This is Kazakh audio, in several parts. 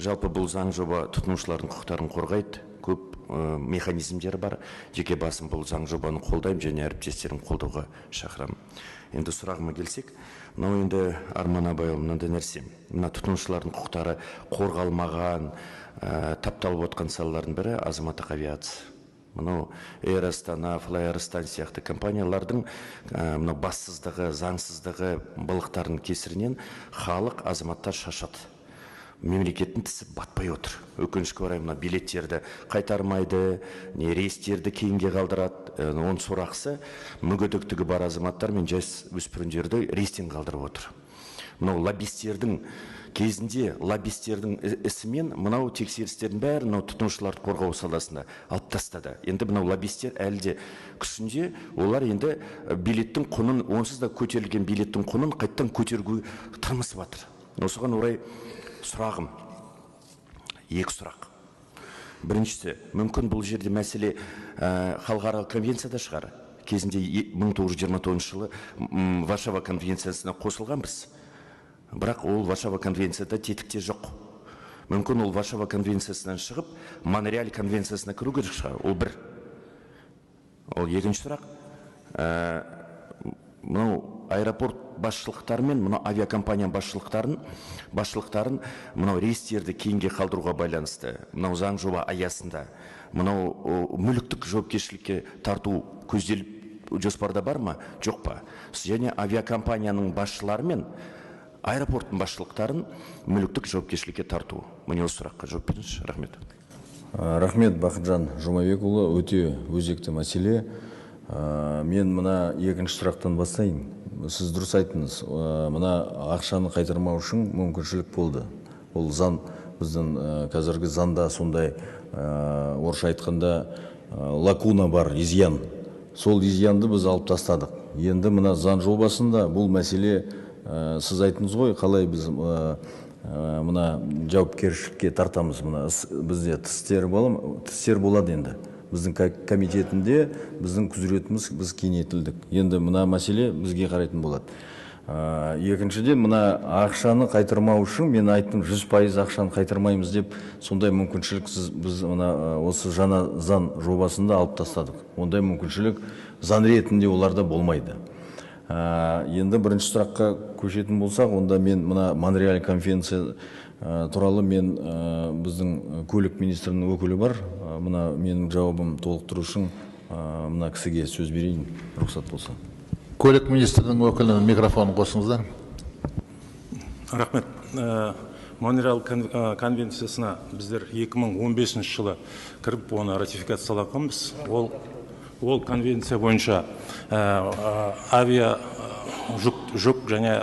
Жалпы бұл заң жоба тұтынушылардың құқықтарын қорғайды. Көп механизмдері бар. Жеке басым бұл заң жобаны қолдаймын және әріптестерім қолдауға шақырамын. Енді сұрағыма келсек, мынау енді Арман Абайұлы мынандай нәрсе. Мына тұтынушылардың құқықтары қорғалмаған, тапталып отқан салалардың бірі азаматтық авиация. Мынау Эйр Астана, Флай Арыстан сияқты компаниялардың мына бассыздығы, заңсыздығы, былықтардың кесірінен халық, азаматтар шаршады. Мемлекеттің тісі батпай отыр. Өкінішке орай мына билеттерді қайтармайды, не рейстерді кейінге қалдырады. Оның сорақысы мүгедектігі бар азаматтар мен жасөспірімдерді рейстен қалдырып отыр. Мынау лоббистердің кезінде лоббистердің ісімен мынау тексерістердің бәрі мынау тұтынушыларды қорғау саласында алып тастады. Енді мынау лоббистер әлі де күшінде, олар енді билеттің құнын, онсыз да көтерілген билеттің құнын қайттан көтеруге тырмысып жатыр. Осыған орай сұрағым, екі сұрақ. Біріншісі, мүмкін бұл жерде мәселе халықаралық конвенцияда шығар. Кезінде 1929 жылы Варшава конвенциясына қосылғанбыз. Бірақ ол Варшава конвенцияда тетікте жоқ. Мүмкін ол Варшава конвенциясынан шығып, Монреаль конвенциясына кіру керек шығар. Ол бір. Ол екінші сұрақ. Мынау аэропорт басшылықтары мен мынау авиакомпания басшылықтарын мынау рейстерді кейінге қалдыруға байланысты, мынау заң жоба аясында, мынау мүліктік жауапкершілікке тарту көзделіп жоспарда бар ма, жоқ па? Және авиакомпанияның басшылары мен аэропорттың басшылықтарын мүліктік жауапкершілікке тарту. Міне осы сұраққа жауап беріңізші. Рахмет. Рахмет, Бақытжан Жұмабекұлы, өте өзекті мәселе. Мен мына екінші сұрақтан бастайын. Сіз дұрыс айттыңыз. Мына ақшаны қайтармау үшін мүмкіншілік болды. Ол заң, біздің қазіргі заңда сондай орысша айтқанда лакуна бар, изъян. Сол изъянды біз алып тастадық. Енді мына заң жобасында бұл мәселе, сіз айттыңыз ғой, қалай біз мына жауапкершілікке тартамыз. Бізде тістер болады енді. Біздің комитетінде біздің құзыретіміз біз кеңейтілдік. Енді мына мәселе бізге қарайтын болады. Екіншіден, мына ақшаны қайтармау үшін мен айттым, 100% ақшаны қайтармаймыз деп, сондай мүмкіншілік біз осы жаңа заң жобасында алып тастадық. Ондай мүмкіншілік заң ретінде оларда болмайды. Енді бірінші сұраққа көшетін болсақ, онда мен мына Монреаль конвенция туралы мен біздің көлік министрінің өкілі бар. Мына менің жауабым толықтыру үшін мына кісіге сөз берейін, рұқсат болса. Көлік министрінің өкілінің микрофонын қосыңыздар. Рахмет. Монреаль конвенциясына біздер 2015 жылы кіріп, оны ратификациялағанбыз. Ол конвенция бойынша авиа жүк және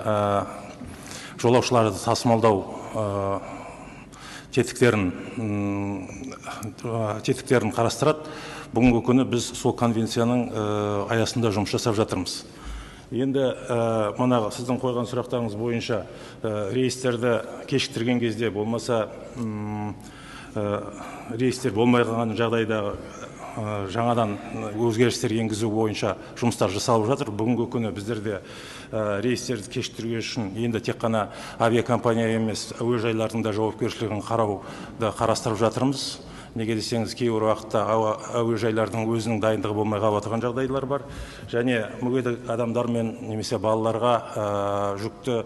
жолаушыларды тасымалдау тетіктерін қарастырады. Бүгінгі күні біз сол конвенцияның аясында жұмыс жасап жатырмыз. Енді манағы сіздің қойған сұрақтарыңыз бойынша рейстерді кешіктірген кезде, болмаса рейстер болмай қалған жағдайда жаңадан өзгерістер енгізу бойынша жұмыстар жасалып жатыр. Бүгінгі күні біздерде рейстерді кешіктіру үшін енді тек қана авиакомпания емес, әуежайлардың да жауапкершілігін қарауды қарастырып жатырмыз. Неге десеңіз, кейбір уақытта әуежайлардың өзінің дайындығы болмай қалып отырған жағдайлар бар. Және мүгедек адамдар мен немесе балаларға, жүкті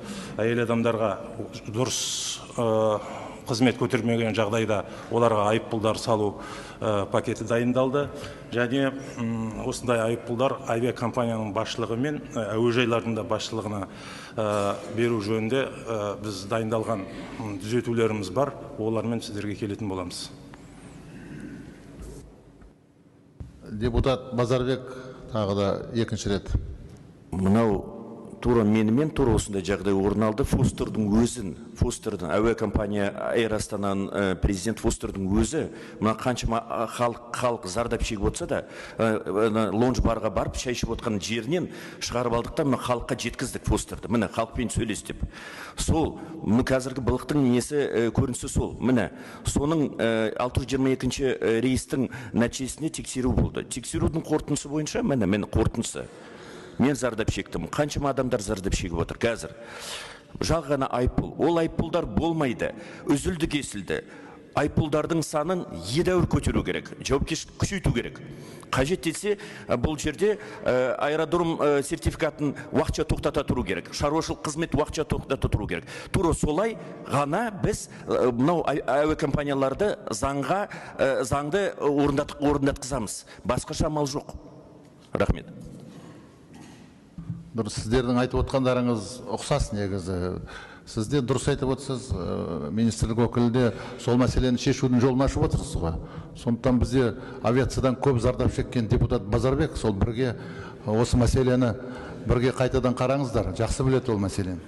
әйел адамдарға дұрыс қызмет көтермеген жағдайда оларға айыппұлдар салу пакеті дайындалды. Және осындай айыппұлдар авиакомпанияның басшылығы мен әуежайлардың да басшылығына беру жөнінде біз дайындалған түзетулеріміз бар. Олармен сіздерге келетін боламыз. Депутат Базарбек тағы да екінші рет. Мынау тура менімен тура осындай жағдай орын алды. Фостердің әуе компания Эйр Астананың президент Фостердің өзі, мына қаншама халық зардап шегіп отырса да, лонж барға барып шай ішіп отқан жерінен шығарып алдықтан мына халыққа жеткіздік Фостерді. Міне халықпен сөйлес деп. Сол, қазіргі былықтың несі көрінісі сол. Міне, соның 622-ші рейстің нәтижесіне тексеру болды. Тексерудің қорытындысы бойынша, міне қорытындысы. Мен зардап шектім. Қаншама адамдар зардап шегіп отыр қазір. жал ғана айыппұл. Ол айыппұлдар болмайды, үзілді кесілді. Айыппұлдардың санын едәуір көтеру керек, жауапкершілікті күшейту керек. Қажет етсе, бұл жерде аэродром сертификатын уақытша тоқтата тұру керек, шаруашылық қызмет уақытша тоқтата тұру керек. Тура солай ғана біз мынау әуе компанияларды заңды орындатқызамыз. Басқаша амал жоқ. Рахмет. Дұрыс, сіздердің айтып отқандарыңыз ұқсас негізі. Сізде дұрыс айтып отырсыз, министрлік өкілі де сол мәселені шешудің жолын ашып отырсыз ғой. Сондықтан бізде авиациядан көп зардап шеккен депутат Базарбек сол бірге осы мәселені бірге қайтадан қараңыздар. Жақсы біледі ол мәселені.